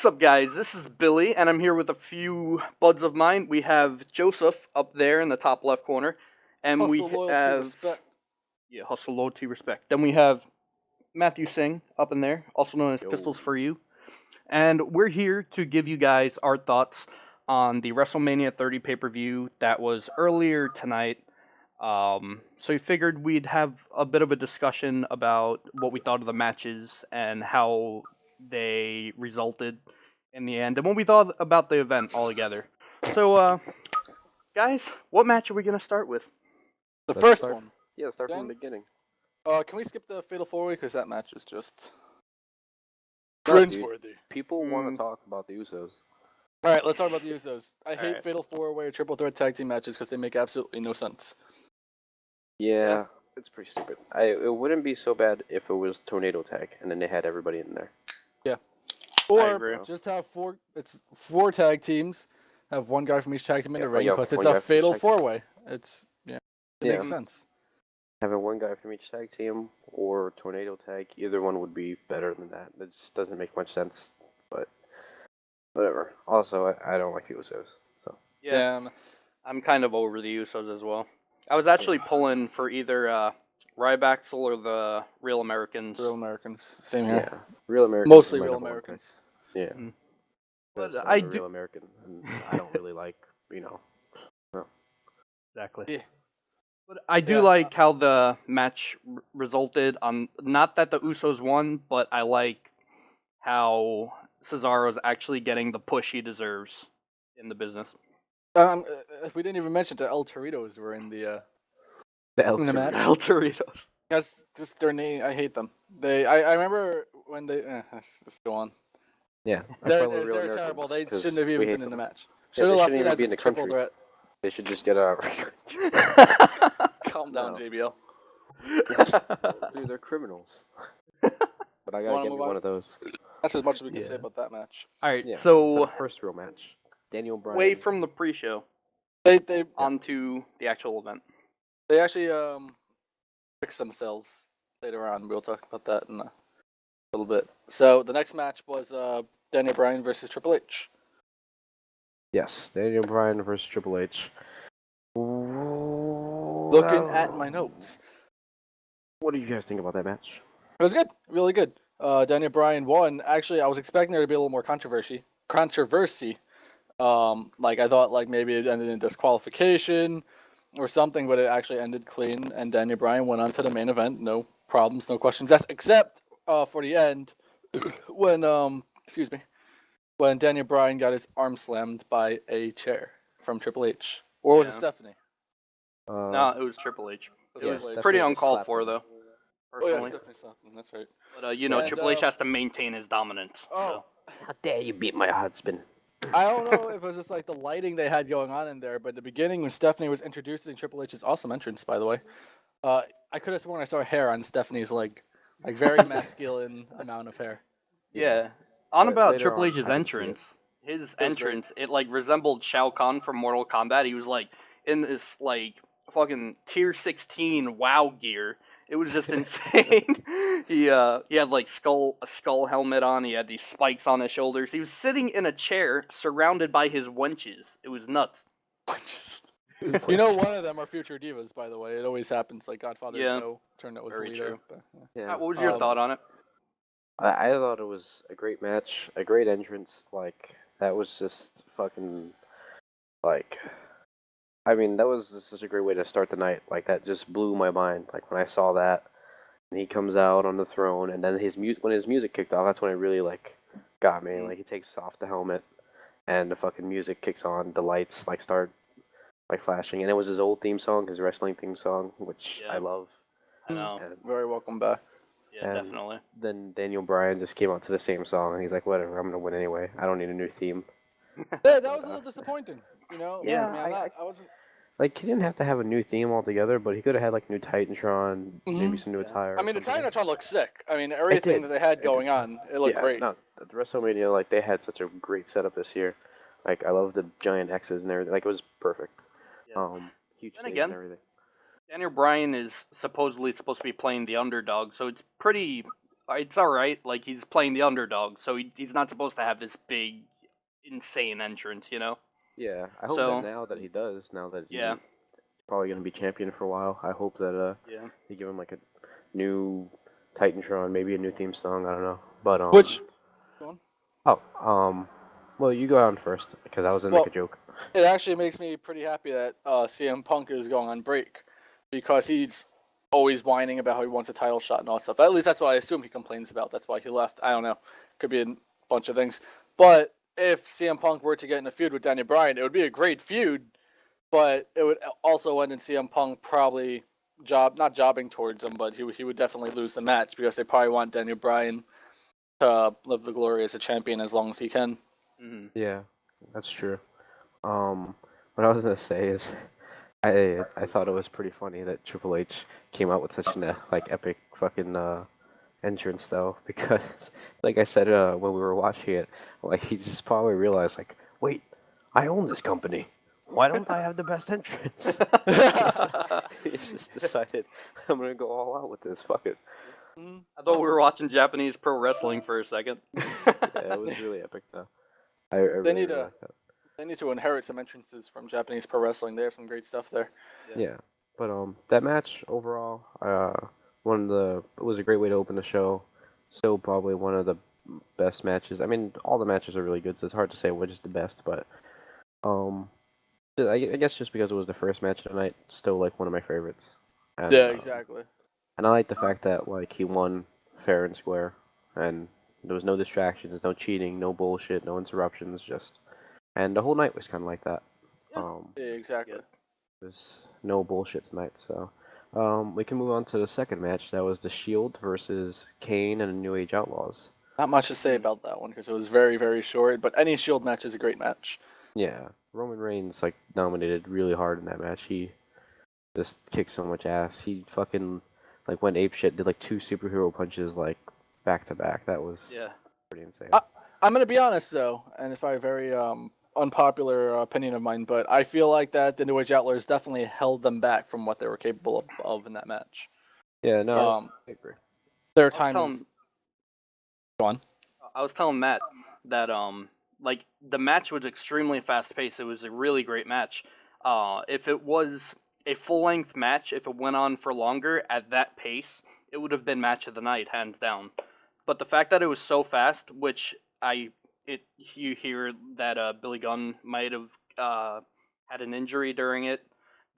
What's up, guys? This is Billy, and I'm here with a few buds of mine. We have Joseph up there in the top left corner, and we Hustle, loyalty, have respect. hustle, loyalty, respect. Then we have Matthew Singh up in there, also known as Yo. Pistols for You, and we're here to give you guys our thoughts on the WrestleMania 30 pay-per-view that was earlier tonight. So we figured we'd have a bit of a discussion about what we thought of the matches and how they resulted in the end, and what we thought about the event altogether. So, guys, what match are we gonna start with? The Let's first start- one. Yeah, start from Then- the beginning. Can we skip the Fatal 4-Way? Because that match is just No, dude. cringeworthy. People want to talk about the Usos. Alright, let's talk about the Usos. I hate Alright. Fatal 4-Way or Triple Threat Tag Team matches because they make absolutely no sense. Yeah, it's pretty stupid. It wouldn't be so bad if it was Tornado Tag and then they had everybody in there. Or agree. just have four tag teams, have one guy from each tag team in the ring yeah, because it's one guy a from each Fatal tag team. 4-Way. It makes sense. Having one guy from each tag team or Tornado Tag, either one would be better than that. It just doesn't make much sense, but whatever. Also, I don't like the Usos. So Yeah. I'm kind of over the Usos as well. I was actually pulling for either Ryback or the Real Americans. Real Americans. Same yeah, here. Real Americans. Mostly are my Real number one Americans. pick. Yeah, Mm. but But I'm I a do- Real American, and I don't really like Exactly. Yeah. But I do Yeah, like how the match resulted on. Not that the Usos won, but I like how Cesaro's actually getting the push he deserves in the business. We didn't even mention the El Torritos were in the the El In the Torito. match? El Torritos. That's just their name. I hate them. I remember when they. Let's go on. Yeah, They're probably Real terrible. Americans, They 'cause shouldn't have we even hate been in the them. match. Yeah, Should have they left shouldn't it even as be a in the triple country. threat. They should just get out. Calm down, No. JBL. Dude, they're criminals. But I gotta Wanna get me move on? one of those. That's as much as we can say Yeah. about that match. All right, Yeah. so the first real match. Daniel Bryan. away from the pre-show They onto the actual event. actually fixed themselves later on. We'll talk about that in a little bit. So the next match was Daniel Bryan versus Triple H. Yes, Daniel Bryan versus Triple H. Looking at my notes, What do you guys think about that match? it was good, really good. Daniel Bryan won. Actually, I was expecting there to be a little more controversy. Like I thought, like maybe it ended in disqualification or something, but it actually ended clean, and Daniel Bryan went on to the main event. No problems, no questions asked, except for the end when when Daniel Bryan got his arm slammed by a chair from Triple H, or was it Yeah. Stephanie? No, it was Triple H. It Yeah, was Stephanie pretty just uncalled slapped for, him. though. Oh yeah, Personally, Stephanie slapped him. That's right. but And, Triple H has to maintain his dominance. Oh. How dare you beat my husband? I don't know if it was just like the lighting they had going on in there, but at the beginning when Stephanie was introducing Triple H's awesome entrance, by the way, I could have sworn I saw hair on Stephanie's leg, like very masculine amount of hair. Yeah. On But about later Triple on, H's I can see entrance, his was entrance, it like resembled Shao Kahn from Mortal Kombat. He was like in this like fucking tier 16 WoW gear. It was just insane. He had like a skull helmet on. He had these spikes on his shoulders. He was sitting in a chair surrounded by his wenches. It was nuts. You know, one of them are future divas, by the way. It always happens. Like Godfather Yeah. Snow turned out was Very Lita. true. But, yeah. Yeah. What was your thought on it? I thought it was a great match, a great entrance. Like that was just fucking like. I mean, that was just such a great way to start the night. Like that just blew my mind. Like when I saw that, and he comes out on the throne, and then when his music kicked off, that's when it really like got me. Like he takes off the helmet, and the fucking music kicks on. The lights like start like flashing, and it was his old theme song, his wrestling theme song, which Yeah. I love. I know. And Very welcome back. Yeah, and- definitely. then Daniel Bryan just came out to the same song, and he's like, "Whatever, I'm gonna win anyway. I don't need a new theme." Yeah, that was a little disappointing. You know, Yeah, I mean, I wasn't. Like he didn't have to have a new theme altogether, but he could have had like new Titantron, maybe some new attire. I mean, the or something. Titantron looked sick. I mean, everything did. that they had It going did. on, it looked Yeah, great. No, at the WrestleMania, like they had such a great setup this year. Like I love the giant X's and everything. Like it was perfect. Yeah. Huge Then stage again, and everything. Daniel Bryan is supposedly supposed to be playing the underdog, so it's pretty it's all right. Like he's playing the underdog, so he's not supposed to have this big, insane entrance, you know. Yeah, I hope that So now that he does, now that he's yeah, probably gonna be champion for a while, I hope that yeah. they give him like a new Titantron, maybe a new theme song. I don't know, but Which, go on. oh well, you go on first because I was gonna make Well, a joke. it actually makes me pretty happy that CM Punk is going on break because he's always whining about how he wants a title shot and all that stuff. At least that's what I assume he complains about. That's why he left. I don't know. Could be a bunch of things. But if CM Punk were to get in a feud with Daniel Bryan, it would be a great feud, but it would also end in CM Punk probably not jobbing towards him, but he would definitely lose the match because they probably want Daniel Bryan to live the glory as a champion as long as he can. Mm-hmm. Yeah, that's true. Um, what I was gonna say is, I thought it was pretty funny that Triple H came out with such an like epic fucking entrance though, because like I said when we were watching it, like he just probably realized like, wait, I own this company. Why don't I have the best entrance? He just decided I'm gonna go all out with this. Fuck it. I thought we were watching Japanese pro wrestling for a second. Yeah, it was really epic though. I They really need really to like that. they need to inherit some entrances from Japanese pro wrestling. They have some great stuff there. Yeah, but that match overall, it was a great way to open the show. Still probably one of the best matches. I mean, all the matches are really good, so it's hard to say which is the best. But um, I guess just because it was the first match of the night, still like one of my favorites. Yeah, And exactly. and I like the fact that like he won fair and square, and there was no distractions, no cheating, no bullshit, no interruptions, just and the whole night was kind of like that. Yeah. Yeah, exactly. There's no bullshit tonight, so we can move on to the second match. That was the Shield versus Kane and the New Age Outlaws. Not much to say about that one because it was very, very short. But any Shield match is a great match. Yeah, Roman Reigns like dominated really hard in that match. He just kicked so much ass. He fucking like went ape shit. Did like two superhero punches like back to back. That was Yeah. pretty insane. I'm gonna be honest though, and it's probably a very unpopular opinion of mine, but I feel like that the New Age Outlaws definitely held them back from what they were capable of in that match. Yeah, no, I agree. Their I was time telling is gone. I was telling Matt that like the match was extremely fast paced. It was a really great match. If it was a full length match, if it went on for longer at that pace, it would have been match of the night, hands down. But the fact that it was so fast, which you hear that Billy Gunn might have had an injury during it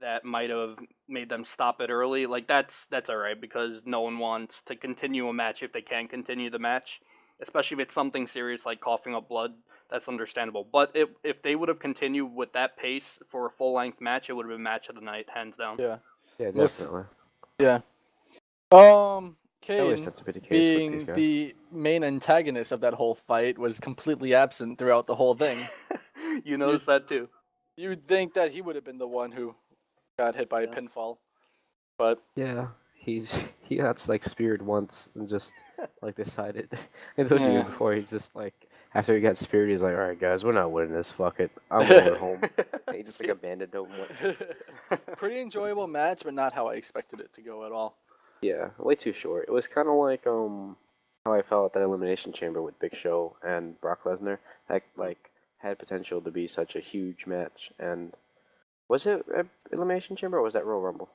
that might have made them stop it early. Like that's all right because no one wants to continue a match if they can continue the match, especially if it's something serious like coughing up blood. That's understandable. But if they would have continued with that pace for a full length match, it would have been match of the night, hands down. Yeah. Yeah, Most- definitely. Yeah. That always Kane, tends to be the case with these being guys. the main antagonist of that whole fight, was completely absent throughout the whole thing. You noticed that too. You'd think that he would have been the one who got hit by a Yeah. pinfall, but Yeah, he got like speared once and just like decided. I told you Yeah. before. He's just like after he got speared, he's like, "All right, guys, we're not winning this. Fuck it, I'm going home." And he just like abandoned him. pretty enjoyable match, but not how I expected it to go at all. Yeah, way too short. It was kind of like how I felt at that Elimination Chamber with Big Show and Brock Lesnar. That like had potential to be such a huge match. And was it Elimination Chamber or was that Royal Rumble?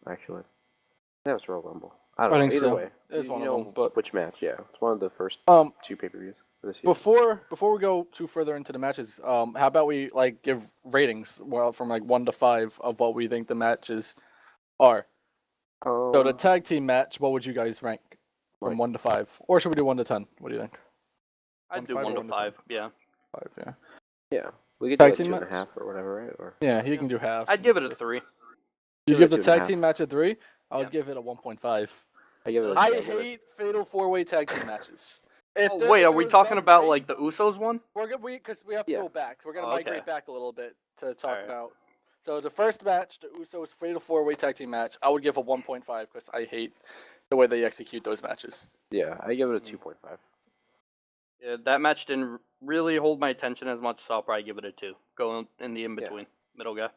Actually, that was Royal Rumble. I don't I know. think Either so. way, It was you one of know them, but which match? Yeah, it's one of the first um, two pay-per-views this year. before we go too further into the matches, how about we like give ratings, well, from like 1 to 5 of what we think the matches are. So the tag team match, what would you guys rank from Like- 1 to 5, or should we do 1 to 10? What do you think? I'd do 1 to 5 1 or to 1 to 5. Yeah. 5, yeah. yeah, we could do Tag like team 2.5 match? or whatever, right? Or Yeah, you can do half. I'd give it a 3. You Give give it the a 2.5. tag team match a 3. I would Yeah. give it a 1.5. I give it. I give it- hate fatal 4-way tag team matches. If Oh there- wait, if are it we was talking done about right- like the Usos one? because we have to Yeah. go back. We're gonna Oh, okay. migrate back a little bit to talk Alright. about. So the first match, the Usos fatal 4-way tag team match, I would give a 1.5 because I hate the way they execute those matches. Yeah, I give it a 2.5. Yeah, that match didn't really hold my attention as much, so I'll probably give it a 2. Go in the in between, middle guy.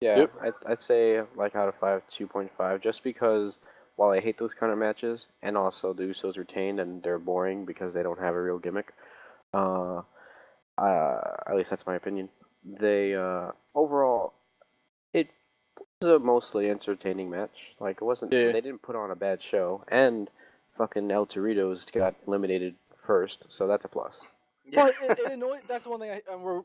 Yeah, Yep. I'd say like out of 5, 2.5, just because while I hate those kind of matches, and also the Usos retained and they're boring because they don't have a real gimmick. Uh, at least that's my opinion. They overall, it was a mostly entertaining match. Like it wasn't. Yeah. They didn't put on a bad show, and fucking El Torito's got eliminated first, so that's a plus. Yeah. But it annoyed. That's one thing.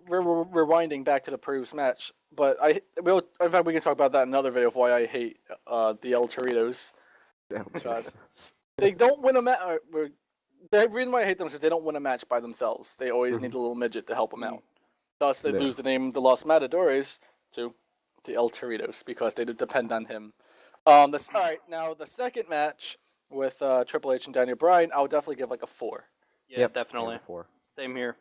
We're rewinding back to the previous match, but in fact we can talk about that in another video of why I hate the El Toritos. Because they don't win a match. The reason why I hate them is because they don't win a match by themselves. They always need a little midget to help them out. Thus, they lose the name the Los Matadores to the El Toritos because they depend on him. All right, now the second match with Triple H and Daniel Bryan, I would definitely give like a 4. Yeah, definitely. 4. Same here.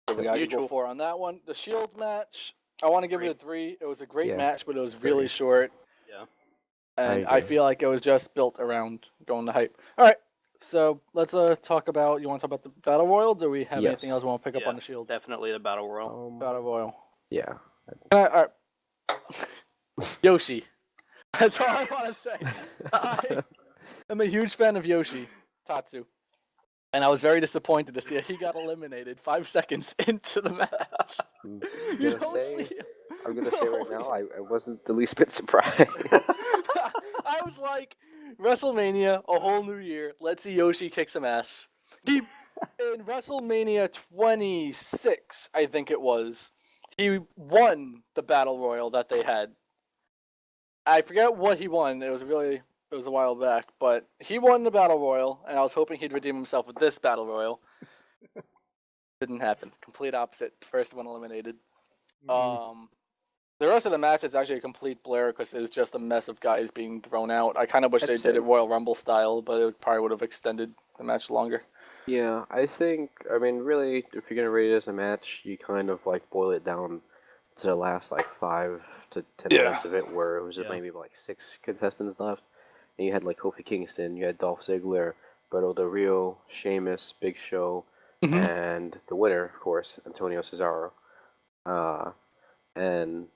So we got to go 4 on that one. The Shield match, I want to give it a 3. It was a great match, but it was really short. Yeah. And I feel like it was just built around going to hype. All right, so let's talk about. You want to talk about the Battle Royal? Do we have anything else we want to pick up on the Shield? Definitely the Battle Royal. Battle Royal. Yeah. All right. Yoshi. That's all I want to say. I'm a huge fan of Yoshi Tatsu. And I was very disappointed to see that he got eliminated 5 seconds into the match. I'm gonna say right now, I wasn't the least bit surprised. I was like, WrestleMania, a whole new year. Let's see Yoshi kick some ass. In WrestleMania 26, I think it was, he won the Battle Royal that they had. I forget what he won. It was a while back, but he won the Battle Royal, and I was hoping he'd redeem himself with this Battle Royal. Didn't happen. Complete opposite. First one eliminated. The rest of the match is actually a complete blur because it's just a mess of guys being thrown out. I kind of wish they did it Royal Rumble style, but it probably would have extended the match longer. Yeah, I mean, really, if you're gonna rate it as a match, you kind of like boil it down to the last like 5 to 10 minutes of it, where it was just maybe like 6 contestants left, and you had like Kofi Kingston, you had Dolph Ziggler, Berto Del Rio, Sheamus, Big Show, and the winner, of course, Antonio Cesaro. And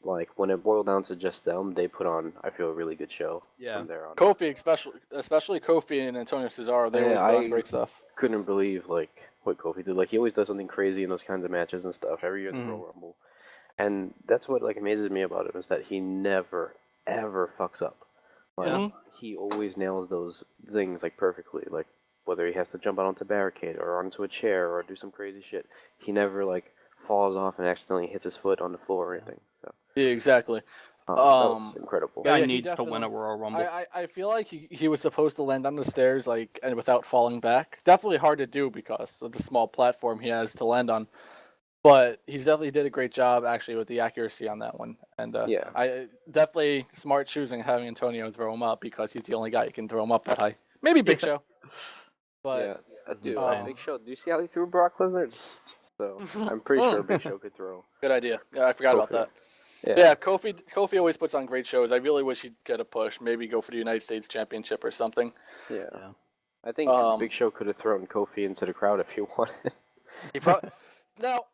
like when it boiled down to just them, they put on, I feel, a really good show. Yeah. From there on. Kofi, especially Kofi and Antonio Cesaro, they always put on great stuff. Couldn't believe like what Kofi did. Like he always does something crazy in those kinds of matches and stuff every year in the Royal Rumble, and that's what like amazes me about him is that he never ever fucks up. Like he always nails those things like perfectly. Like whether he has to jump out onto a barricade or onto a chair or do some crazy shit, he never like falls off and accidentally hits his foot on the floor or anything. So. Yeah, exactly. That was incredible. Guy needs to win a Royal Rumble. I feel like he was supposed to land on the stairs like and without falling back. Definitely hard to do because of the small platform he has to land on. But he definitely did a great job actually with the accuracy on that one. And I definitely smart choosing having Antonio throw him up because he's the only guy who can throw him up that high. Maybe Big Show. But Big Show. Do you see how he threw Brock Lesnar? So I'm pretty sure Big Show could throw. Good idea. Yeah, I forgot about that. Yeah, Kofi always puts on great shows. I really wish he'd get a push. Maybe go for the United States Championship or something. Yeah. I think Big Show could have thrown Kofi into the crowd if he wanted. Now,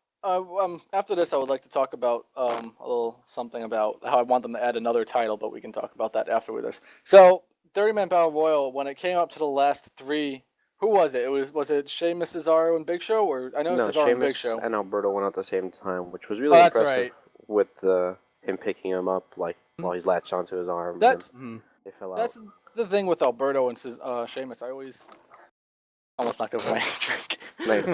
after this, I would like to talk about a little something about how I want them to add another title, but we can talk about that after this. So, 30-man Battle Royal, when it came up to the last 3, who was it? Was it Sheamus, Cesaro, and Big Show? Or I know Cesaro and Big Show. And Alberto went at the same time, which was really impressive. That's right. With him picking him up like while he's latched onto his arm. That's fell out. That's the thing with Alberto and Sheamus. I always almost knocked over my drink. Nice.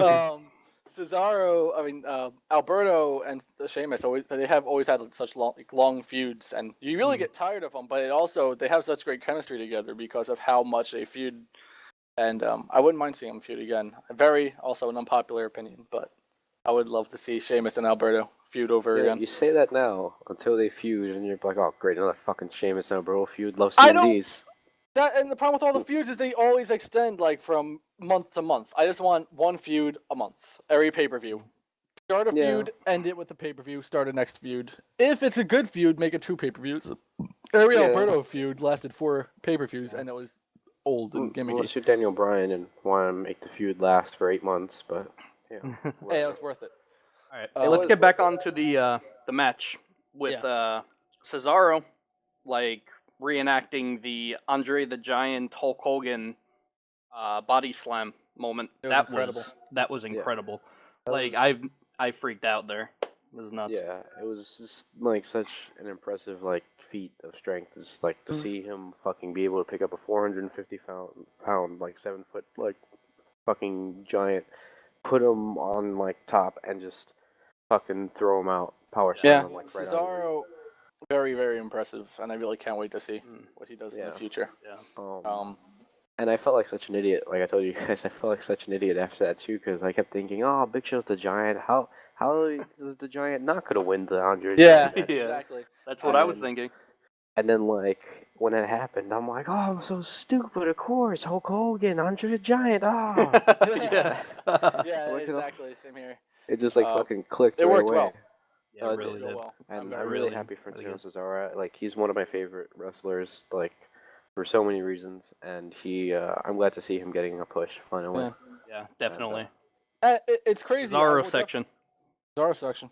Cesaro, Alberto and Sheamus they have always had such long feuds, and you really get tired of them. But they have such great chemistry together because of how much they feud. And I wouldn't mind seeing them feud again. Also an unpopular opinion, but I would love to see Sheamus and Alberto feud over again. You say that now until they feud, and you're like, oh great, another fucking Sheamus and Alberto feud. Love seeing these. And the problem with all the feuds is they always extend like from month to month. I just want one feud a month, every pay-per-view. Start a feud, end it with a pay-per-view, start a next feud. If it's a good feud, make it 2 pay-per-views. Every Alberto feud lasted 4 pay-per-views, and it was old and gimmicky. Unless you're Daniel Bryan and want to make the feud last for 8 months, but hey, it was worth it. All right, let's get back on to the match with Cesaro. Like reenacting the Andre the Giant Hulk Hogan body slam moment. It was incredible. That was incredible. That Like was- I freaked out there. It was nuts. Yeah, it was just like such an impressive like feat of strength. Just like to see him fucking be able to pick up a 450 pound like 7 foot like fucking giant, put him on like top and just fucking throw him out, power slam him like right out of the ring. Cesaro, very, very impressive, and I really can't wait to see what he does in the future. Yeah. And I felt like such an idiot. Like I told you guys, I felt like such an idiot after that too, because I kept thinking, "Oh, Big Show's the Giant. How is the Giant not gonna win the Andre? Yeah, match?" Yeah. exactly. That's what I was thinking. And then like when it happened, I'm like, "Oh, I'm so stupid. Of course, Hulk Hogan, Andre the Giant. Ah." Yeah. Yeah, Look at all- exactly. Same here. It just like fucking clicked. It right worked away. well. Yeah, it it really Go did. well. And very I'm really- really happy for really Antonio Cesaro. Like he's one of my favorite wrestlers. Like for so many reasons, and I'm glad to see him getting a push finally. Yeah. Yeah, definitely. It's crazy. Cesaro section. Cesaro section.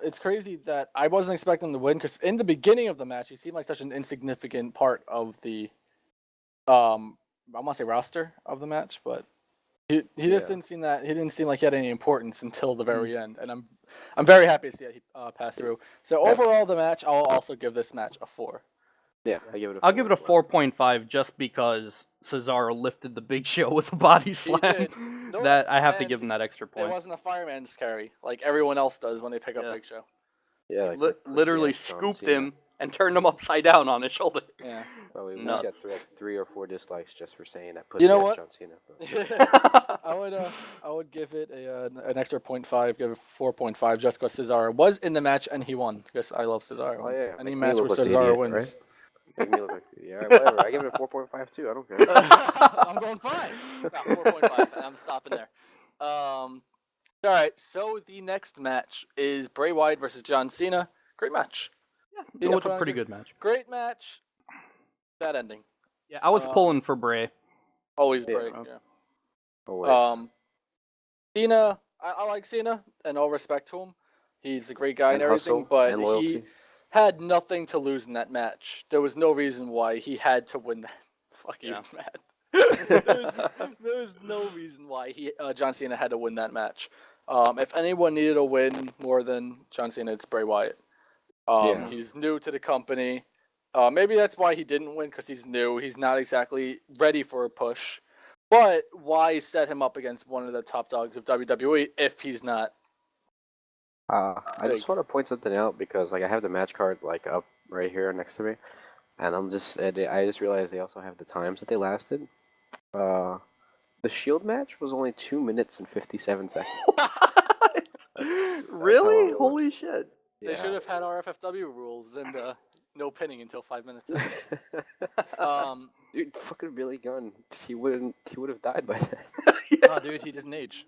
It's crazy that I wasn't expecting to win because in the beginning of the match, he seemed like such an insignificant part of the, I want to say roster of the match, but he just didn't seem like he had any importance until the very end, and I'm very happy to see that he passed through. So overall, the match, I'll also give this match a 4. Yeah, I'll give it a 4.5 just because Cesaro lifted the Big Show with a body slam. did. No, That I have to and give him that extra It point. wasn't a fireman's carry like everyone else does when they pick up Yeah. Big Show. Yeah, like Literally John scooped Cena. him and turned him upside down on his shoulder. Yeah. Well, we Nuts. got 3 or 4 dislikes just for saying that. Pussy You know ass what? John Cena. I would give it an extra 0.5, give it 4.5 just because Cesaro was in the match and he won. Because I love Cesaro. Oh, yeah, Any make me match where look like the Cesaro idiot, wins. right? Make me look like the idiot. Whatever. I give it a 4.5 too. I don't care. I'm going 5. No, 4.5. And I'm stopping there. All right. So the next match is Bray Wyatt versus John Cena. Great match. It was a pretty good match. Great match. Bad ending. Yeah, I was pulling for Bray. Always Yeah. Bray. Yeah. Always. Cena, I like Cena, and all respect to him. He's a great guy and everything, hustle but and he loyalty. had nothing to lose in that match. There was no reason why he had to win that fucking match. there was no reason why John Cena had to win that match. If anyone needed a win more than John Cena, it's Bray Wyatt. He's new to the company. Maybe that's why he didn't win, because he's new. He's not exactly ready for a push. But why set him up against one of the top dogs of WWE if he's not? I just want to point something out because like I have the match card like up right here next to me, and I just realized they also have the times that they lasted. The Shield match was only 2 minutes and 57 seconds. That's Really? how it was. Holy shit. They should have had RFFW rules and no pinning until 5 minutes. Dude, fucking Billy Gunn, he would have died by then. Oh, dude, he doesn't age.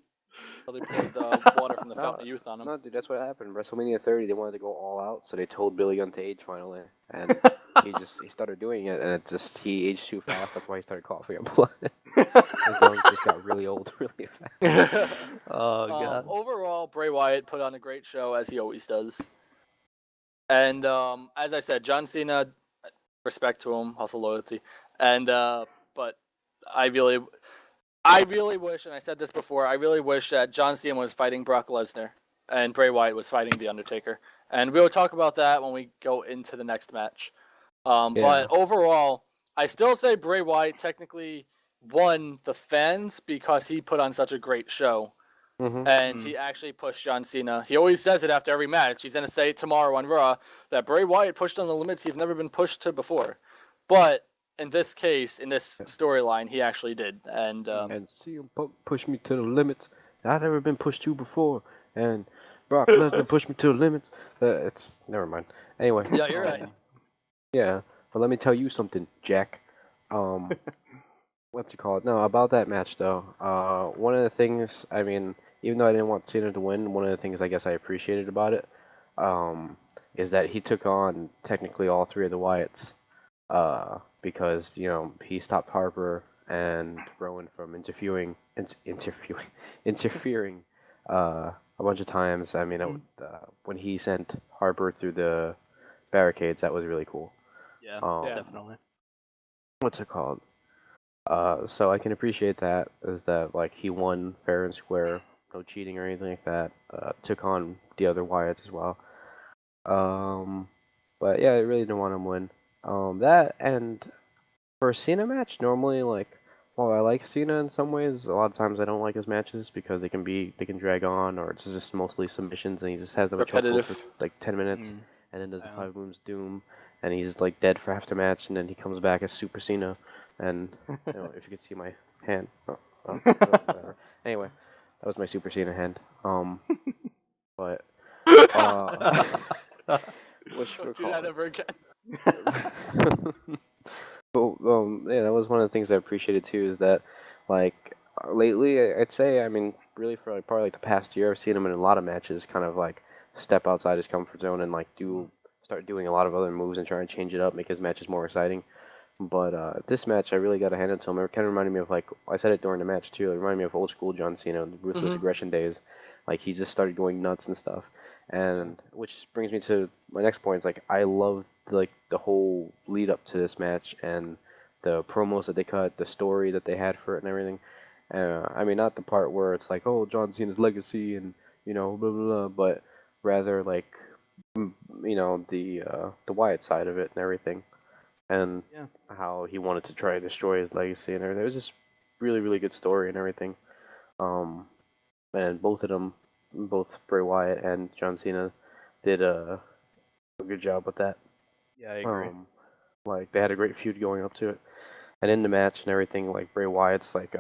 So they poured water from the fountain of youth on him. No, dude, that's what happened. WrestleMania 30, they wanted to go all out, so they told Billy Gunn to age finally, and he started doing it, and he aged too fast. That's why he started coughing up blood. His lungs just got really old, really fast. Oh god. Overall, Bray Wyatt put on a great show as he always does. And as I said, John Cena, respect to him, hustle loyalty, and but I really wish, and I said this before, I really wish that John Cena was fighting Brock Lesnar and Bray Wyatt was fighting The Undertaker. And we'll talk about that when we go into the next match. But overall, I still say Bray Wyatt technically won the fans because he put on such a great show. And he actually pushed John Cena. He always says it after every match. He's going to say it tomorrow on Raw that Bray Wyatt pushed on the limits he's never been pushed to before. But in this case, in this storyline, he actually did. And CM Punk pushed me to the limits that I've never been pushed to before. And Brock Lesnar pushed me to the limits. Never mind. Anyway. yeah, you're right. Yeah, but let me tell you something, Jack. What's it called? No, about that match though. One of the things, I mean, even though I didn't want Cena to win, one of the things I guess I appreciated about it, is that he took on technically all 3 of the Wyatts. Because he stopped Harper and Rowan from interfering a bunch of times. I mean, when he sent Harper through the barricades, that was really cool. Yeah, Yeah. definitely. What's it called? So I can appreciate that, is that like he won fair and square, no cheating or anything like that. Took on the other Wyatt as well. Um, but yeah, I really didn't want him to win. That and for a Cena match, normally like, while I like Cena in some ways, a lot of times I don't like his matches because they can drag on, or it's just mostly submissions and he just has them a chokehold for Repetitive. like 10 minutes, Mm, and then does the yeah. five moves doom, and he's like dead for half the match, and then he comes back as Super Cena, and if you could see my hand, whatever. Anyway, that was my Super Cena hand. But what's Don't do call that it? ever again. But yeah, that was one of the things I appreciated too. Is that like lately, I'd say, I mean, really for like probably like the past year, I've seen him in a lot of matches, kind of like step outside his comfort zone and like start doing a lot of other moves and try and change it up, make his matches more exciting. But this match, I really got to hand it to him. It kind of reminded me of, like, I said it during the match too. It reminded me of old school John Cena, the ruthless Hmm. aggression days. Like he just started going nuts and stuff, and which brings me to my next point. Is like I love like the whole lead up to this match and the promos that they cut, the story that they had for it, and everything. I mean, not the part where it's like, oh, John Cena's legacy and blah blah blah, but rather like the Wyatt side of it and everything, and Yeah. how he wanted to try to destroy his legacy and everything. It was just really, really good story and everything. Um, and both of them, both Bray Wyatt and John Cena, did a good job with that. Yeah, I agree. Like they had a great feud going up to it, and in the match and everything, like Bray Wyatt's like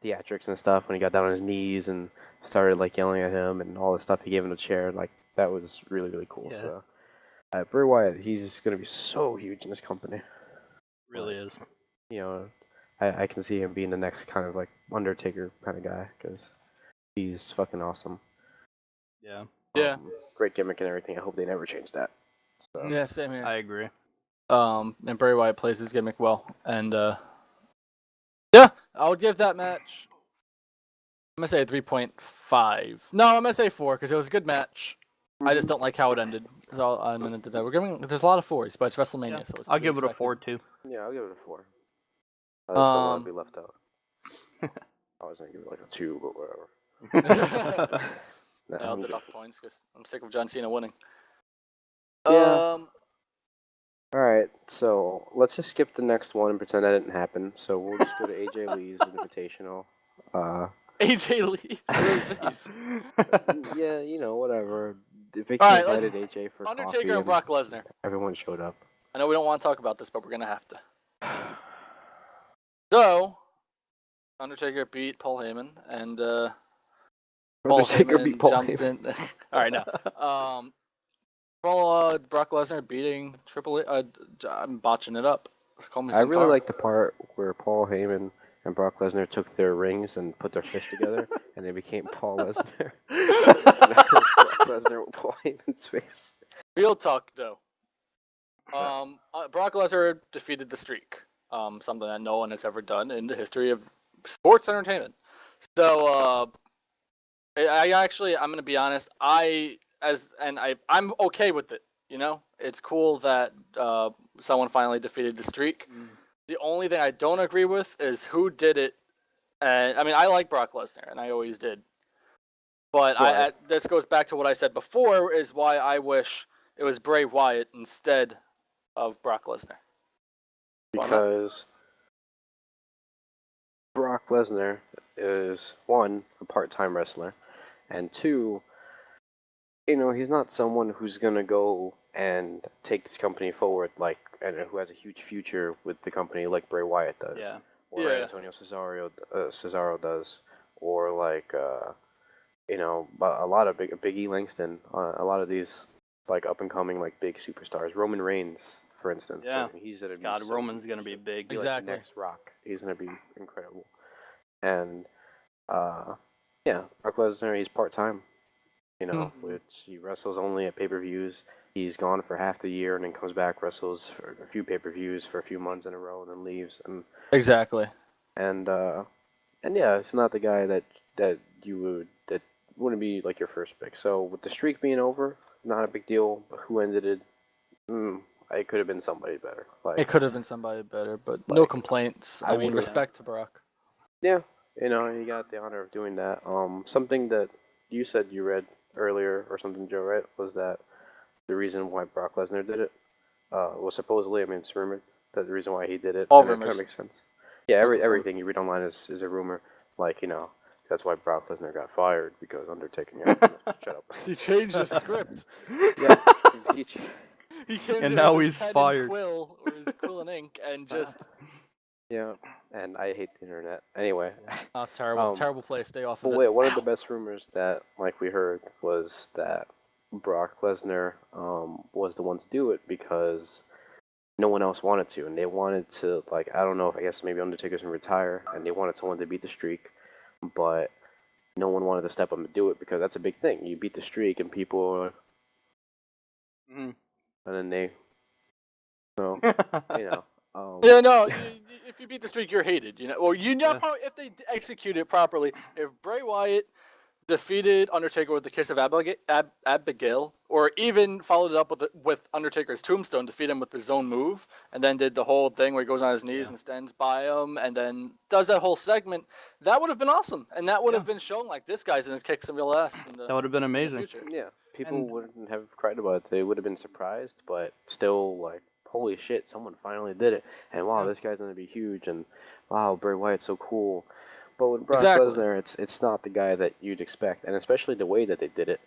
theatrics and stuff when he got down on his knees and started like yelling at him and all the stuff, he gave him a chair, like that was really, really cool. Yeah, So Bray Wyatt, he's gonna be so huge in this company. really Like, is. you know, I can see him being the next kind of like Undertaker kind of guy because he's fucking awesome. Yeah, Yeah. Great gimmick and everything. I hope they never change that. So Yeah, same here. I agree. And Bray Wyatt plays his gimmick well, and yeah, I would give that match. I'm gonna say a 3.5. No, I'm gonna say 4 because it was a good match. I just don't like how it ended. So I'm gonna do that. There's a lot of 4s, but it's WrestleMania, Yeah. so it's I'll to be give it a expected. 4 too. yeah, I'll give it a 4. I just don't want to Um, be left out. I was gonna give it like a 2, but whatever. Nah, I'll I'm good. deduct points because I'm sick of John Cena winning. Yeah. All right, so let's just skip the next one and pretend that didn't happen. So we'll just go to AJ Lee's Invitational. AJ Lee. Yeah, whatever. Vicky All right, let's invited AJ for coffee Undertaker and and Brock Lesnar. everyone showed up. I know we don't want to talk about this, but we're gonna have to. So, Undertaker beat Paul Heyman, and Paul Undertaker Heyman beat Paul jumped Heyman. in. All right, now, Brock Lesnar beating Triple H. I'm botching it up. Call me I Sin really Cara. like the part where Paul Heyman and Brock Lesnar took their rings and put their fists together, and they became Paul Lesnar. Brock Lesnar with Paul Heyman's face. Real talk, though. Brock Lesnar defeated the streak. Something that no one has ever done in the history of sports entertainment. So, I'm gonna be honest. I'm okay with it. You know, it's cool that someone finally defeated the streak. The only thing I don't agree with is who did it. And I mean, I like Brock Lesnar, and I always did. But Right. this goes back to what I said before, is why I wish it was Bray Wyatt instead of Brock Lesnar. Because Brock Lesnar is, one, a part-time wrestler, and two, he's not someone who's gonna go and take this company forward and who has a huge future with the company like Bray Wyatt does, Yeah. or Yeah. Antonio Cesaro does, or like a lot of Big E Langston, a lot of these like up and coming like big superstars, Roman Reigns, for instance. Yeah. I mean, he's gonna be God, so Roman's huge. gonna be big. Be like Exactly. the next Rock. He's gonna be incredible. And yeah, Brock Lesnar, he's part time. Which he wrestles only at pay-per-views. He's gone for half the year and then comes back, wrestles for a few pay-per-views for a few months in a row, and then leaves. Exactly. And yeah, it's not the guy that wouldn't be like your first pick. So with the streak being over, not a big deal. But who ended it? it could have been somebody better. Like It could have been somebody better, but no complaints. I mean, respect to Brock. yeah, he got the honor of doing that. Something that you said you read earlier or something, Joe, right? Was that the reason why Brock Lesnar did it? Was supposedly, I mean, it's rumored that the reason why he did it, All and it kind rumors. of makes sense. Yeah, everything you read online is a rumor. Like that's why Brock Lesnar got fired because Undertaker. Shut up. He changed the script. Yeah, he, He came And in now with he's his pen fired. and quill, or his quill and ink, and just... yeah, and I hate the internet. Anyway, Oh, it's terrible. Terrible place. Stay off of but it. wait, one of the best rumors that we heard was that Brock Lesnar was the one to do it because no one else wanted to, and they wanted to, like, I don't know if I guess maybe Undertaker's gonna retire, and they wanted someone to beat the streak, but no one wanted to step up and do it because that's a big thing. You beat the streak, and people are, Mhm. and then they, so Yeah, no. If you beat the streak, you're hated. Or Yeah. probably if they execute it properly. If Bray Wyatt defeated Undertaker with the Kiss of Abigail, or even followed it up with Undertaker's Tombstone, defeat him with his own move, and then did the whole thing where he goes on his knees and stands by him, and then does that whole segment, that would have been awesome, and that would have been shown like this guy's gonna kick some real ass. That would have been in the amazing. future. yeah, people wouldn't have cried about it. They would have been surprised, but still, like, holy shit, someone finally did it, and wow, this guy's gonna be huge, and wow, Bray Wyatt's so cool. But with Brock Lesnar, it's not the guy that you'd expect, and especially the way that they did it.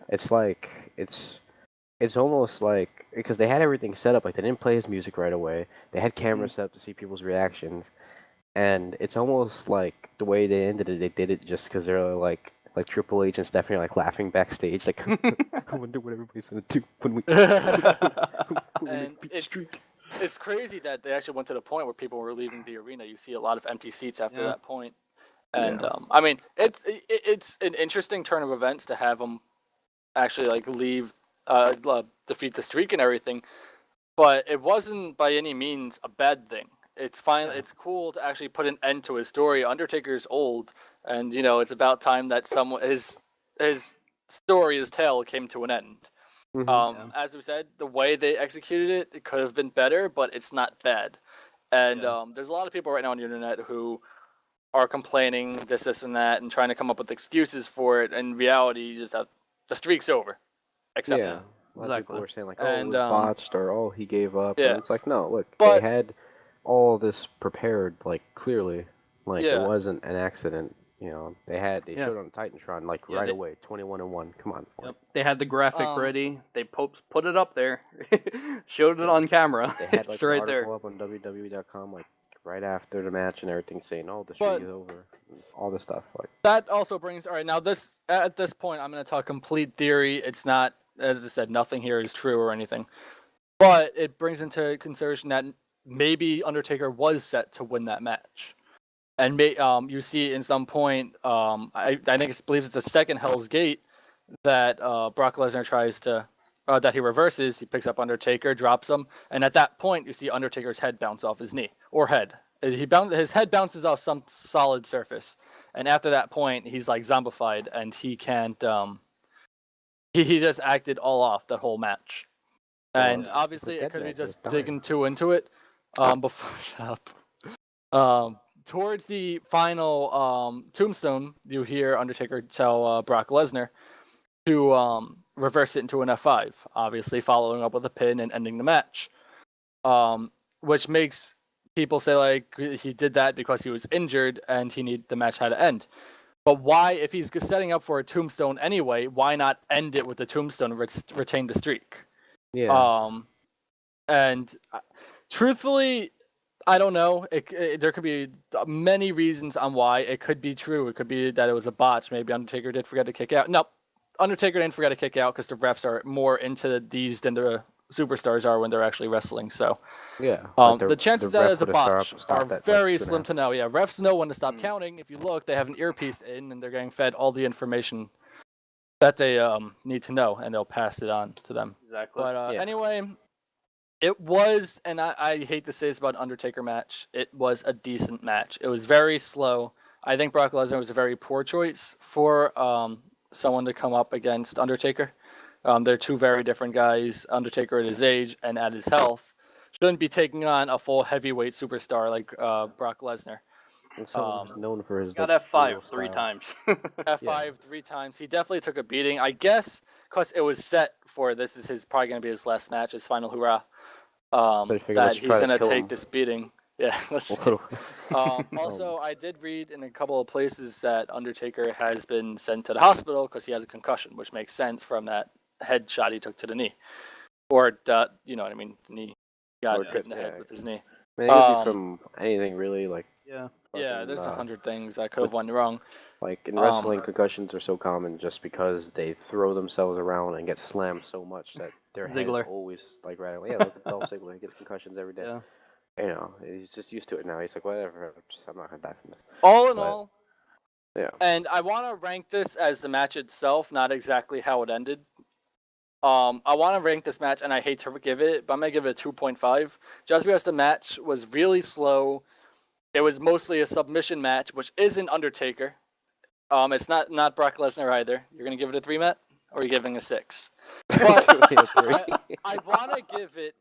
It's like it's almost like because they had everything set up. Like they didn't play his music right away. They had cameras set up to see people's reactions, and it's almost like the way they ended it. They did it just because they're like Triple H and Stephanie are like laughing backstage, like I wonder what everybody's gonna do when we. And it's crazy that they actually went to the point where people were leaving the arena. You see a lot of empty seats after that point. And I mean, it's an interesting turn of events to have them actually like leave, defeat the streak and everything. But it wasn't by any means a bad thing. It's fine. It's cool to actually put an end to his story. Undertaker's old, and it's about time that his story, his tale, came to an end. As we said, the way they executed it could have been better, but it's not bad. And there's a lot of people right now on the internet who are complaining this, and that, and trying to come up with excuses for it. In reality, you just have the streak's over. Accept it. A lot of people were saying like, oh, And, it was botched, or oh, he gave up. Yeah. And it's like, no, look, But- they had all this prepared, like clearly, like it Yeah. wasn't an accident. They showed on Titantron like right they- away, 21-1. Come on. Yep. They had the graphic Um, ready. They put it up there, showed it on camera. They had like it's an right article there. up on WWE.com like right after the match and everything saying, oh, the streak is over, and all this stuff. Like That also brings. All right, now at this point, I'm going to talk complete theory. It's not, as I said, nothing here is true or anything. But it brings into consideration that maybe Undertaker was set to win that match. And you see in some point, I believe it's the second Hell's Gate that Brock Lesnar tries to, that he reverses. He picks up Undertaker, drops him, and at that point, you see Undertaker's head bounce off his knee or head. His head bounces off some solid surface, and after that point, he's like zombified, and he can't. He just acted all off that whole match, and obviously it could be just digging too into it. Before shut up. Towards the final tombstone, you hear Undertaker tell Brock Lesnar to reverse it into an F5, obviously following up with a pin and ending the match, which makes people say like he did that because he was injured and the match had to end. But why, if he's setting up for a tombstone anyway, why not end it with the tombstone and retain the streak? yeah, And truthfully, I don't know. There could be many reasons on why. It could be true. It could be that it was a botch. Maybe Undertaker did forget to kick out. No, Undertaker didn't forget to kick out because the refs are more into these than the superstars are when they're actually wrestling. So yeah. the chances that is a botch are very slim to no. Yeah, refs know when to stop counting. If you look, they have an earpiece in and they're getting fed all the information that they need to know, and they'll pass it on to them. Exactly. But anyway, it was, and I hate to say this about an Undertaker match, it was a decent match. It was very slow. I think Brock Lesnar was a very poor choice for someone to come up against Undertaker. They're two very different guys. Undertaker at his age and at his health shouldn't be taking on a full heavyweight superstar like Brock Lesnar. And someone who's known for his Got like, brutal F5 three style. times. F5 3 times. He definitely took a beating. I guess because it was set for this is probably going to be his last match, his final hurrah. That he's going to take this beating. Yeah, let's see. Also, I did read in a couple of places that Undertaker has been sent to the hospital because he has a concussion, which makes sense from that head shot he took to the knee. Or, you know what I mean? The knee got hit in the head with his knee. I mean, it could be from anything, really. Like, yeah. Yeah, there's 100 things that could have went wrong. Like, in wrestling, concussions are so common just because they throw themselves around and get slammed so much that their head is always, like, rattling. Yeah, look at Dolph Ziggler. He gets concussions every day. Yeah. You know, he's just used to it now. He's like, whatever, I'm not going to die from this. All in all, yeah. And I want to rank this as the match itself, not exactly how it ended. I want to rank this match, and I hate to give it, but I'm going to give it a 2.5. Just because the match was really slow. It was mostly a submission match, which isn't Undertaker. It's not Brock Lesnar either. You're going to give it a 3, Matt? Or are you giving a 6? But I want to give it...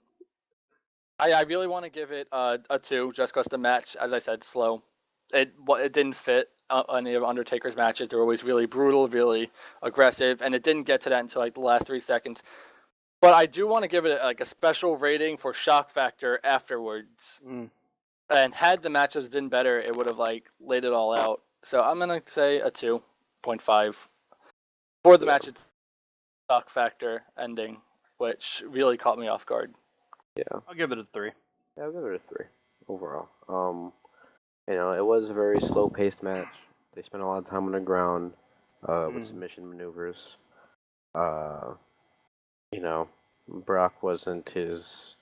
I really want to give it a 2, just because the match, as I said, slow. It didn't fit any of Undertaker's matches. They were always really brutal, really aggressive, and it didn't get to that until like the last 3 seconds. But I do want to give it like a special rating for shock factor afterwards. And had the matches been better, it would have like laid it all out. So I'm gonna say a 2.5 for the match. It's shock factor ending, which really caught me off guard. Yeah, I'll give it a 3. Yeah, I'll give it a 3 overall. You know, it was a very slow-paced match. They spent a lot of time on the ground with submission maneuvers. You know, Brock wasn't in his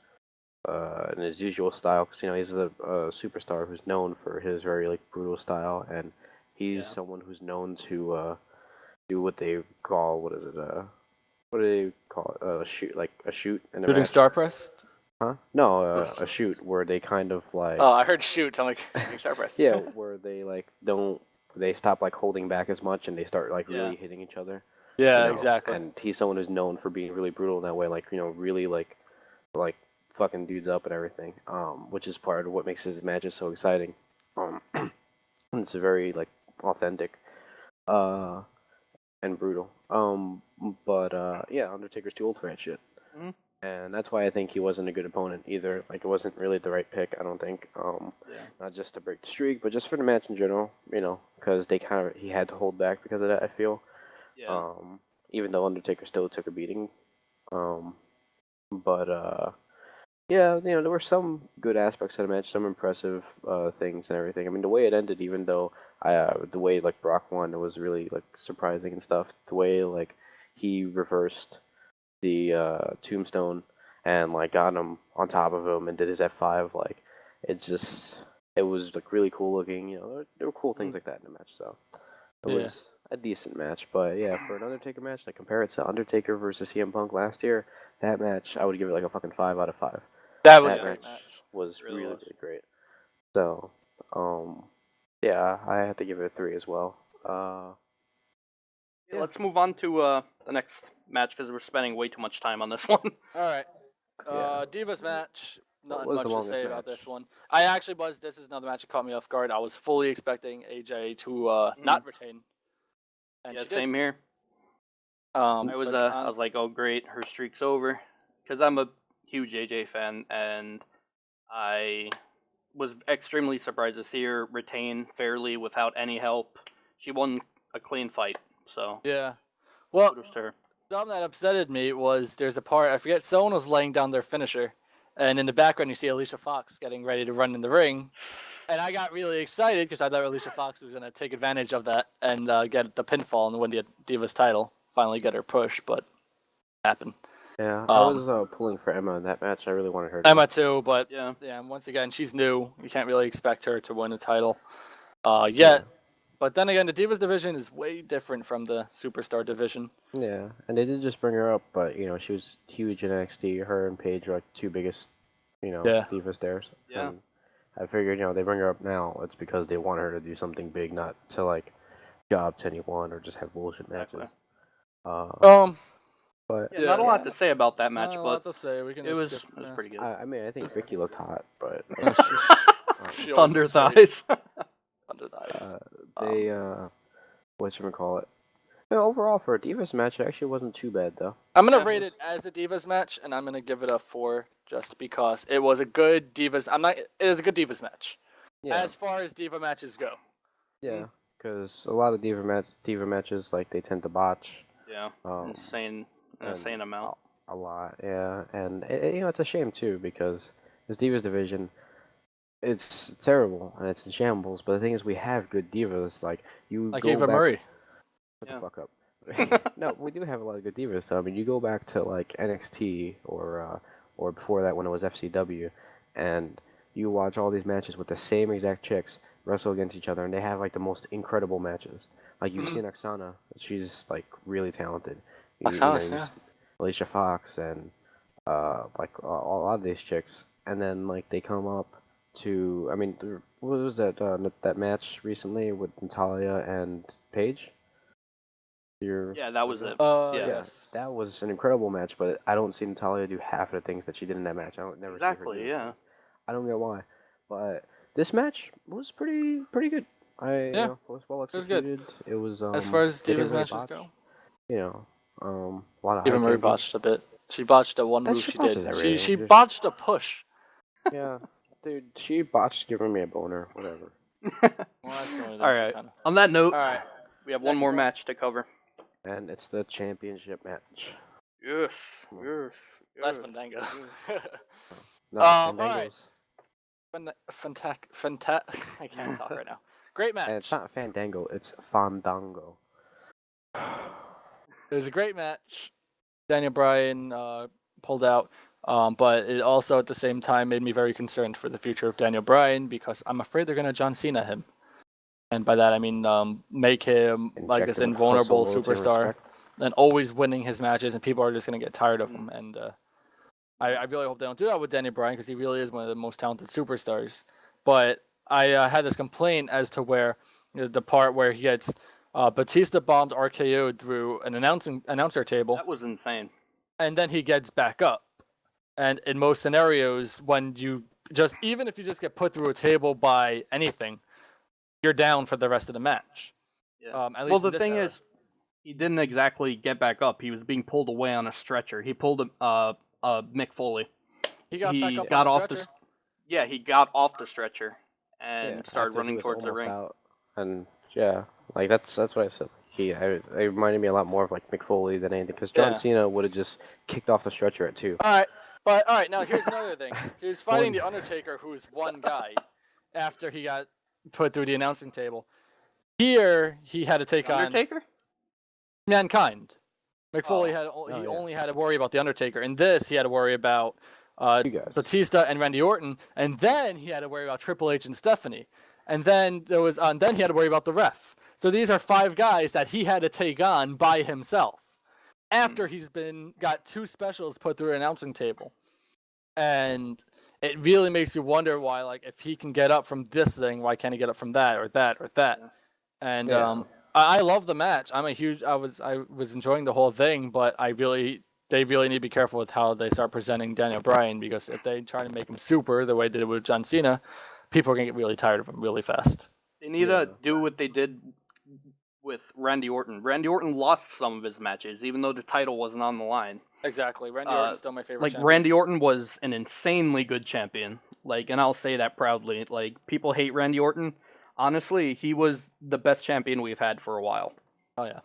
usual style because, you know, he's a superstar who's known for his very like brutal style, and he's someone who's known to do what they call what do they call it? A shoot in a Shooting match. star press? Huh? No, a shoot where they kind of like. Oh, I heard shoot. I'm like star press. Yeah, where they like they stop like holding back as much and they start like really hitting each other. Yeah, you know? exactly. And he's someone who's known for being really brutal in that way, like, you know, really like fucking dudes up and everything. Which is part of what makes his matches so exciting. It's very like authentic, and brutal. But yeah, Undertaker's too old for that shit. And that's why I think he wasn't a good opponent either. Like, it wasn't really the right pick, I don't think. Not just to break the streak, but just for the match in general, you know, because he had to hold back because of that, I feel. Yeah. Even though Undertaker still took a beating. But yeah, you know, there were some good aspects of the match, some impressive things and everything. I mean, the way it ended, even though the way like Brock won, it was really like surprising and stuff. The way like he reversed the tombstone and like got him on top of him and did his F5, like it was like really cool looking. You know, there were cool things like that in the match. So it was a decent match. But yeah, for an Undertaker match, like compare it to Undertaker versus CM Punk last year, that match I would give it like a fucking 5 out of 5. That was a great match. Was really great. So, yeah, I have to give it a 3 as well. Let's move on to the next match because we're spending way too much time on this one. All right. Divas match. Nothing much to say about this one. I actually this is another match that caught me off guard. I was fully expecting AJ to not retain. And same here. I was like, oh great, her streak's over, because I'm a huge AJ fan, and I was extremely surprised to see her retain fairly without any help. She won a clean fight, so yeah. Well, kudos to her. Something that upsetted me was there's a part, I forget, someone was laying down their finisher, and in the background you see Alicia Fox getting ready to run in the ring, and I got really excited because I thought Alicia Fox was going to take advantage of that and get the pinfall and win the Divas title, finally get her push, but it happened. Yeah, I was pulling for Emma in that match. I really wanted her to Emma too, but yeah, once again, she's new. You can't really expect her to win a title yet. But then again, the Divas division is way different from the Superstar division. Yeah, and they did just bring her up, but, you know, she was huge in NXT. Her and Paige are like two biggest, you know, Divas there. Yeah. And I figured, you know, they bring her up now. It's because they want her to do something big, not to, like, job to anyone or just have bullshit matches. But but Yeah, not a lot to say about that match, Not a but lot to say. We can it just was skip it was past. pretty good. I mean, I think Ricky looked hot, but She always Thunder looks great. thighs. Thunder thighs. they whatchamacallit. Overall, for a Divas match, it actually wasn't too bad, though. I'm gonna rate it as a Divas match, and I'm gonna give it a 4 just because it was a good Divas. It was a good Divas match. Yeah, As far as Diva matches go. yeah, because a lot of Diva matches, like, they tend to botch. Yeah, insane and amount. A lot, yeah, and it's a shame too because this Divas division, it's terrible and it's in shambles. But the thing is, we have good divas. Like you Like go Eva back. Murray. Shut Yeah. the fuck up. No, we do have a lot of good divas. Though. I mean, you go back to like NXT or before that when it was FCW, and you watch all these matches with the same exact chicks wrestle against each other, and they have like the most incredible matches. Like you've seen Oksana, she's like really talented. Oksana's, You yeah. see Alicia Fox and like a lot of these chicks, and then like they come up to. I mean, what was that match recently with Natalia and Paige? Yeah, that was it. Yeah. Yes. That was an incredible match, but I don't see Natalia do half of the things that she did in that match. I don't never see her Exactly. do. Yeah. I don't know why, but this match was pretty good. Yeah. Was well It was good. executed. It was As far as they didn't Divas really matches botch. go. You know, a lot of Eva eye Murray candy. botched a bit. She botched the one That move she she botches did. everything. She Just- botched a push. Yeah, dude, she botched giving me a boner. Whatever. Well, that's the only thing All she right. kind of. On that note, All right. we have one Next more one. match to cover. And it's the championship match. Yes. Yes. That's Fandango. No, all Fandango's. I can't talk right now. Great match. And it's not Fandango, it's Fandango. It was a great match. Daniel Bryan pulled out, but it also at the same time made me very concerned for the future of Daniel Bryan because I'm afraid they're gonna John Cena him, and by that I mean make him like this Inject him with invulnerable hustle, loyalty, and superstar, respect. and always winning his matches, and people are just gonna get tired of him. And I really hope they don't do that with Daniel Bryan because he really is one of the most talented superstars. But I had this complaint as to where the part where he gets Batista bombed RKO'd through an announcer table, That was insane. and then he gets back up. And in most scenarios, when you just even if you just get put through a table by anything, you're down for the rest of the match. Yeah. At least Well, in the this thing era. is, he didn't exactly get back up. He was being pulled away on a stretcher. He pulled Mick Foley. he got back up got on the off stretcher. Yeah, he got off the stretcher and Yeah, started after he running was towards the almost ring. out. And yeah, like that's what I said. It reminded me a lot more of like Mick Foley than anything, because John Yeah. Cena would have just kicked off the stretcher at 2. All right. Now here's another thing. He was fighting the Undertaker, who's one guy, after he got put through the announcing table. Here he had to take Undertaker? on Mankind. Mick Foley Oh. only had to worry about the Undertaker. In this, he had to worry about You guys. Batista and Randy Orton, and then he had to worry about Triple H and Stephanie, and then then he had to worry about the ref. So these are 5 guys that he had to take on by himself after he's got 2 specials put through an announcing table, and it really makes you wonder why, like, if he can get up from this thing, why can't he get up from that or that or that? And Yeah. I love the match. I was enjoying the whole thing, but they really need to be careful with how they start presenting Daniel Bryan, because if they try to make him super the way they did with John Cena, people are gonna get really tired of him really fast. They need to do what they did with Randy Orton. Randy Orton lost some of his matches, even though the title wasn't on the line. Exactly. Randy Orton's still my favorite. Like, champion. Randy Orton was an insanely good champion. Like, and I'll say that proudly. Like, people hate Randy Orton. Honestly, he was the best champion we've had for a while. Oh yeah.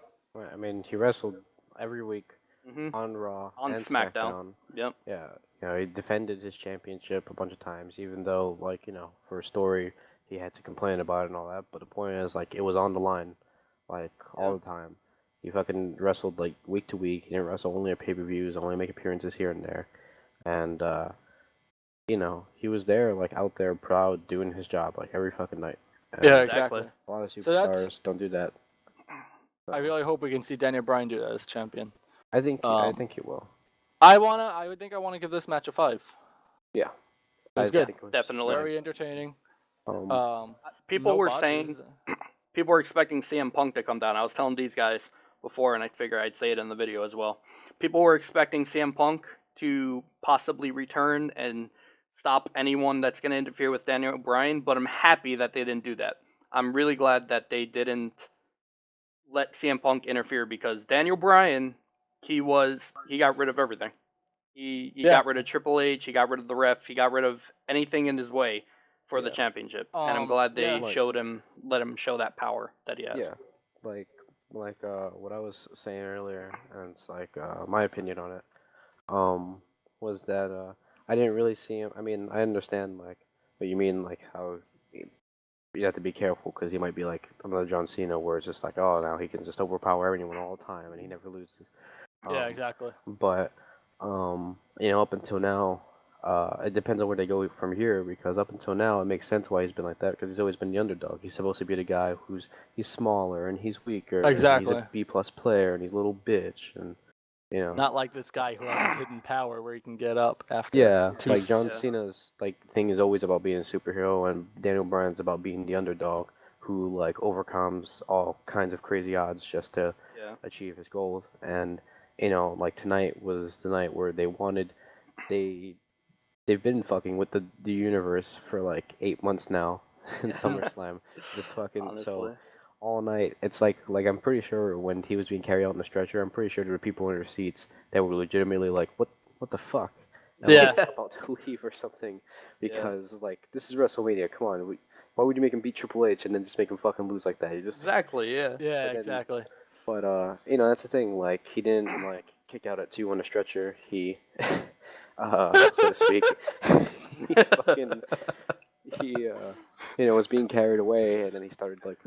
I mean, he wrestled every week Mm-hmm. on Raw On and SmackDown. Yep. Yeah, he defended his championship a bunch of times, even though, like, for a story, he had to complain about it and all that. But the point is, like, it was on the line, like, all the time. He fucking wrestled, like, week to week. He didn't wrestle only at pay-per-views, only make appearances here and there. And, he was there, like, out there, proud, doing his job, like, every fucking night. And Yeah, Exactly. exactly. A lot of So that's- superstars don't do that. I really hope we can see Daniel Bryan do that as champion. I think he will. I want to give this match a 5. Yeah. It was I good. think it was Definitely. Very entertaining. Um, People no were botches. saying, people were expecting CM Punk to come down. I was telling these guys, before, and I figure I'd say it in the video as well. People were expecting CM Punk to possibly return and stop anyone that's going to interfere with Daniel Bryan, but I'm happy that they didn't do that. I'm really glad that they didn't let CM Punk interfere because Daniel Bryan, he got rid of everything. He Yeah. got rid of Triple H, he got rid of the ref, he got rid of anything in his way for the Yeah. championship. And I'm glad they yeah. let him show that power that he has. Yeah, like what I was saying earlier, and it's like my opinion on it, was that I didn't really see him. I mean, I understand like what you mean, like how you have to be careful because he might be like another John Cena, where it's just like, oh, now he can just overpower anyone all the time and he never loses. Yeah, exactly. But up until now, it depends on where they go from here. Because up until now, it makes sense why he's been like that. Because he's always been the underdog. He's supposed to be the guy he's smaller and he's weaker. Exactly. And he's a B+ player and he's a little bitch and Not like this guy who has his hidden power where he can get up after. Yeah, like John Yeah. Cena's thing is always about being a superhero, and Daniel Bryan's about being the underdog who like overcomes all kinds of crazy odds just to achieve his goals. And like tonight was the night where they've been fucking with the universe for like 8 months now in SummerSlam. Just fucking Honestly. so all night. It's like I'm pretty sure when he was being carried out in the stretcher, I'm pretty sure there were people in their seats that were legitimately like, what the fuck? And Yeah. like, about to leave or something because like this is WrestleMania. Come on, why would you make him beat Triple H and then just make him fucking lose like that? You just Exactly, yeah. Yeah, then- exactly. But that's the thing. Like he didn't like kick out at 2 on a stretcher. He, so to speak, he was being carried away, and then he started like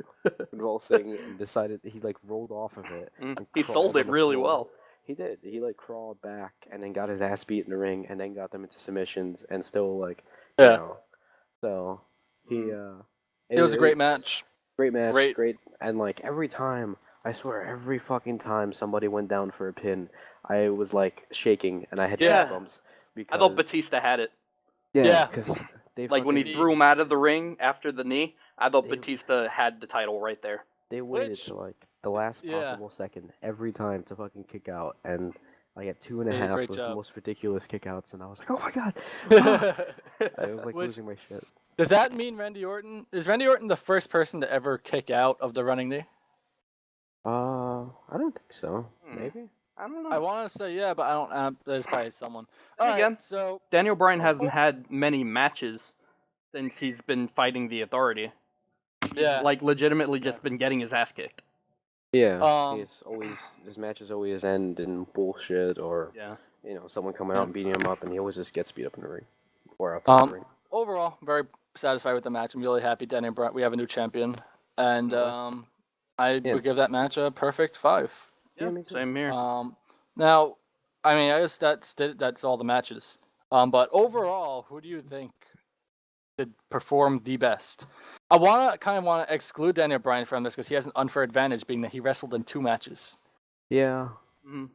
convulsing and decided he like rolled off of it. And He crawled sold on it the really floor. well. He did. He like crawled back and then got his ass beat in the ring, and then got them into submissions, and still like Yeah. So he It was a great match. Great match, great, and like every time, I swear, every fucking time somebody went down for a pin, I was like shaking and I had Yeah. goosebumps I thought because Batista had it. Yeah. because they Like when he fucking- threw him out of the ring after the knee, I thought They- Batista had the title right there. They waited Which- to like the last Yeah. possible second every time to fucking kick out, and like at 2.5 They did a great was the job. most ridiculous kickouts, and I was like, oh my god, I was like Which- losing my shit. Does that mean Randy Orton? Is Randy Orton the first person to ever kick out of the running knee? I don't think so. Maybe. I don't know. I want to say yeah, but I don't. There's probably someone. Then All right, again, so Daniel Bryan hasn't had many matches since he's been fighting the Authority. yeah, Like legitimately just been getting his ass kicked. Yeah, his matches always end in bullshit or Yeah. someone coming out and beating him up, and he always just gets beat up in the ring or outside the ring. overall, very satisfied with the match. I'm really happy Daniel Bryan. We have a new champion, and I would give that match a perfect 5. Yeah, me too. same here. Now, I mean, I guess that's all the matches. But overall, who do you think did perform the best? I want to exclude Daniel Bryan from this because he has an unfair advantage, being that he wrestled in 2 matches. Yeah.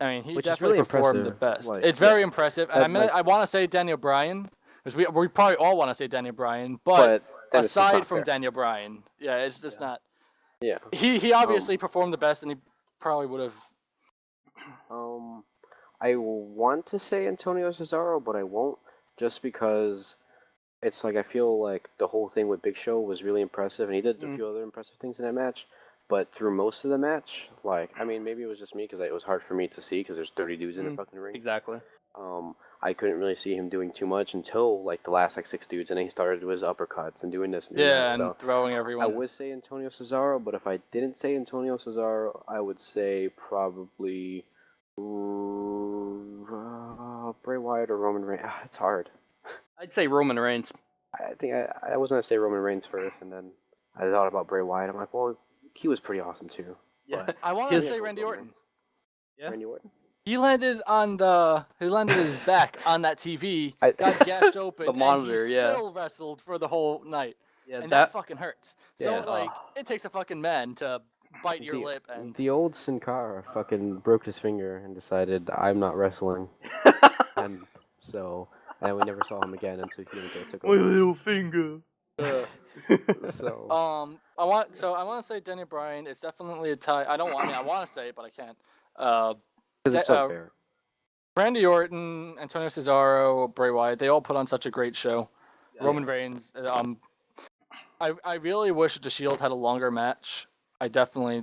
I mean, he Which is definitely really performed the impressive. best. Like, It's very impressive, and that, I want to say Daniel Bryan because we probably all want to say Daniel Bryan, but then it's just aside not from fair. Daniel Bryan, yeah, it's just not. Yeah. He obviously performed the best, and he probably would have. I want to say Antonio Cesaro, but I won't, just because it's like I feel like the whole thing with Big Show was really impressive, and he did a few other impressive things in that match. But through most of the match, like, I mean, maybe it was just me because it was hard for me to see because there's 30 dudes in the fucking ring. Exactly. I couldn't really see him doing too much until like the last like 6 dudes, and then he started with his uppercuts and doing this and doing Yeah, that. and So throwing everyone. I would say Antonio Cesaro, but if I didn't say Antonio Cesaro, I would say probably Bray Wyatt or Roman Reigns. It's hard. I'd say Roman Reigns. I think I was gonna say Roman Reigns first, and then I thought about Bray Wyatt. I'm like, well, he was pretty awesome too. Yeah. But I want to His- say Randy Orton. Yeah. Randy Orton. He landed his back on that TV, I- got gashed open, The monitor, and he yeah. still wrestled for the whole night. Yeah, And that fucking hurts. So Yeah. like, it takes a fucking man to bite your lip and. The old Sin Cara fucking broke his finger and decided I'm not wrestling, and we never saw him again until Hugh took My over. little finger. Uh, So I want to say Daniel Bryan. It's definitely a tie. I don't want. I mean, I want to say it, but I can't. because it's unfair. Randy Orton, Antonio Cesaro, Bray Wyatt, they all put on such a great show. Yeah. Roman Reigns. I really wish the Shield had a longer match. They definitely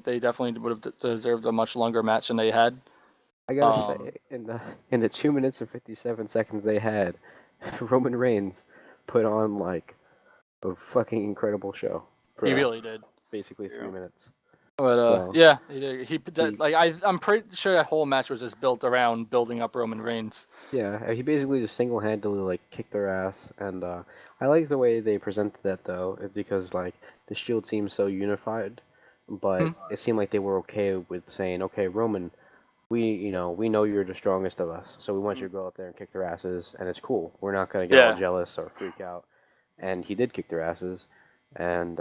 would have deserved a much longer match than they had. I gotta say, in the 2 minutes and 57 seconds they had, Roman Reigns put on like a fucking incredible show. For He really did. basically 3 minutes. But So, yeah, I'm pretty sure that whole match was just built around building up Roman Reigns. yeah, he basically just single-handedly like kicked their ass, and I like the way they presented that though, because like the Shield seemed so unified, but it seemed like they were okay with saying, okay, Roman, we know you're the strongest of us, so we want you to go out there and kick their asses, and it's cool. We're not gonna get all jealous or freak out. And he did kick their asses, and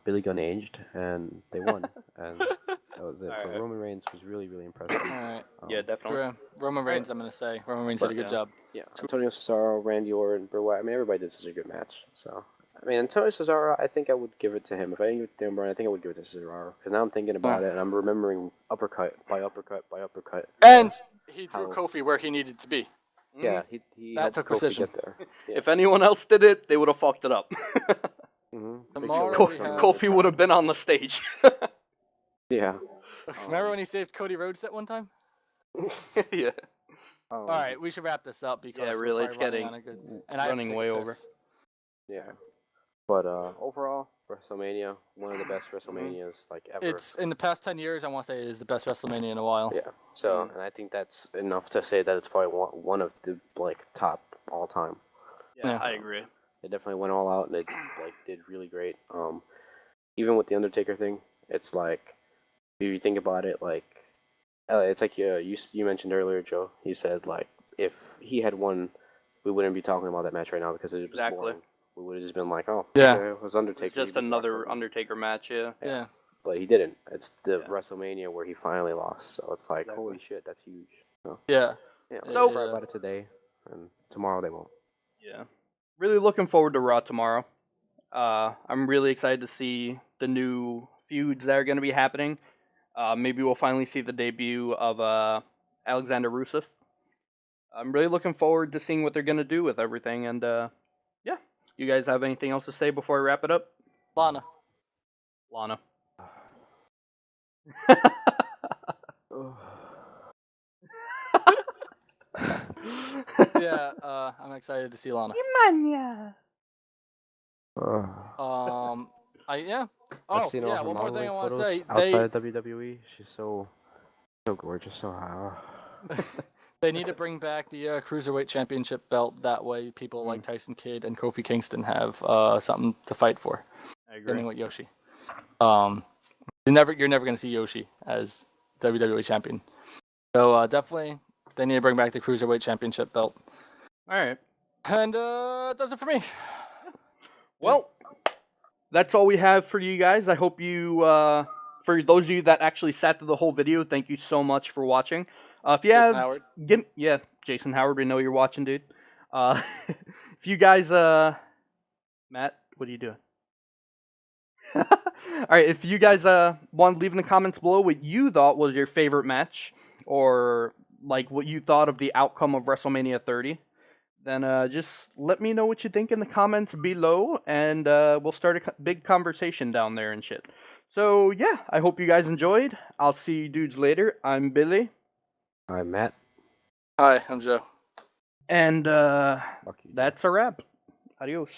Billy Gunn aged, and they won, and that was it. So Roman Reigns was really, really impressive. All right. Yeah, definitely. Roman Reigns, I'm gonna say Roman Reigns did a good job. Yeah, Antonio Cesaro, Randy Orton, Bray Wyatt. I mean, everybody did such a good match. So, I mean, Antonio Cesaro, I think I would give it to him. If I didn't give it to Dan Bryan, I think I would give it to Cesaro. Because now I'm thinking about it, and I'm remembering uppercut by uppercut by uppercut. And he threw Kofi where he needed to be. Yeah, he that helped took Kofi precision. get there. Yeah. If anyone else did it, they would have fucked it up. Tomorrow we have- Kofi would have been on the stage. Yeah. Remember when he saved Cody Rhodes that one time? Yeah. All right, we should wrap this up because Yeah, we're really, probably it's running getting on a good, and I have to running take way a over. piss. Yeah. But overall, WrestleMania, one of the best WrestleManias like ever. It's in the past 10 years. I want to say it is the best WrestleMania in a while. Yeah. So, and I think that's enough to say that it's probably one of the like top all time. Yeah, I agree. They definitely went all out and they did really great. Even with the Undertaker thing, it's like if you think about it, like it's like you mentioned earlier, Joe. He said like if he had won, we wouldn't be talking about that match right now because it was boring. We would have just been like, oh, yeah, okay, it was Undertaker. It's just another Undertaker match, yeah. Yeah. But he didn't. It's the WrestleMania where he finally lost. So it's like, holy shit, that's huge. So, yeah. So cry about it today, and tomorrow they won't. Yeah. Really looking forward to Raw tomorrow. I'm really excited to see the new feuds that are going to be happening. Maybe we'll finally see the debut of Alexander Rusev. I'm really looking forward to seeing what they're going to do with everything. And yeah, you guys have anything else to say before I wrap it up? Lana. Yeah, I'm excited to see Lana. Yeah. Oh, yeah. One more thing I want to say. Outside of WWE, she's so gorgeous, so hot. They need to bring back the Cruiserweight Championship belt. That way, people like Tyson Kidd and Kofi Kingston have something to fight for. I agree. Same with Yoshi. You're never going to see Yoshi as WWE champion. So definitely, they need to bring back the Cruiserweight Championship belt. All right. And that's it for me. Well, that's all we have for you guys. I hope you, for those of you that actually sat through the whole video, thank you so much for watching. If you Jason have, Howard. Jason Howard, we know you're watching, dude. If you guys, Matt, what are you doing? All right, if you guys want to leave in the comments below what you thought was your favorite match, or like what you thought of the outcome of WrestleMania 30, then just let me know what you think in the comments below, and we'll start a big conversation down there and shit. So yeah, I hope you guys enjoyed. I'll see you dudes later. I'm Billy. I'm Matt. Hi, I'm Joe. And that's a wrap. Adios.